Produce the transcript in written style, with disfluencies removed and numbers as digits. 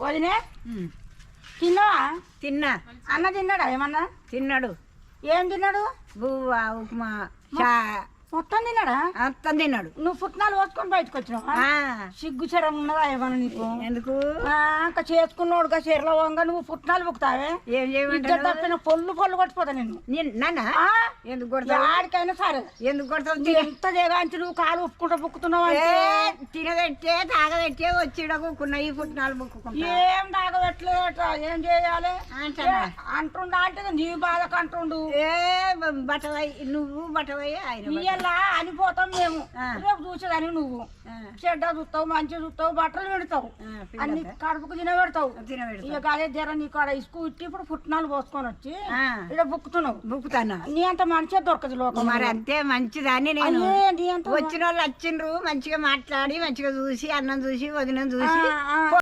వదినే తిన్నావా? తిన్నా. అన్న తిన్నాడా? ఏమన్నా తిన్నాడు. ఏం తిన్నాడు? బువ్వ, ఉప్మా, చా మొత్తం తిన్నాడా? మొత్తం తిన్నాడు. నువ్వు పుట్నాలు పోసుకొని బయటకు వచ్చినావా? సిగ్గు చెరం ఉన్నదా ఏమన్నా నీకు? ఎందుకు? ఇంకా చేసుకున్నాడుగా చీరలో వంగ నువ్వు పుట్నాలు బుక్తావే. ఏం చేయమంటావు? తప్పిన పొల్లు కొట్టుపోతా నిన్ను. నాన్న ఎందుకు కొడతావు? ఆడికైనా సరే ఎందుకు కొడతావు? ఎంత జగాంచి నువ్వు కాలు ఉప్పుకుంటా బుక్కుతున్నావు. తినబెట్టే తాగబెట్టే వచ్చి కూకున్నా ఈ పుట్నాలు బుక్కుకుంటా. ఏం తాగబెట్టలేట ఏం చేయాలి అంటుండా అంటే నీ బాధకు అంటుండు. బట్టవై నువ్వు బట్టవై ఆయన ఇలా అనిపోతాం మేము. రేపు చూసేదాన్ని నువ్వు చెడ్డ చూస్తావు, మంచిగా చూస్తావు, బట్టలు పెడతావు, అన్ని కడుపుకు తినబెడతావు. ఇక అదే జర నీకు ఆడ ఇసుకు ఇట్టి ఇప్పుడు పుట్నాలు పోసుకొని వచ్చి ఇక్కడ బుక్కుతున్నావు. బుక్కుతాను. నీ అంత మంచిగా దొరకదు లోకం. మరి అంతే మంచిదాన్ని నేను. వచ్చిన వాళ్ళు వచ్చిండ్రు మంచిగా మాట్లాడి మంచిగా చూసి అన్నం చూసి వదినం చూసి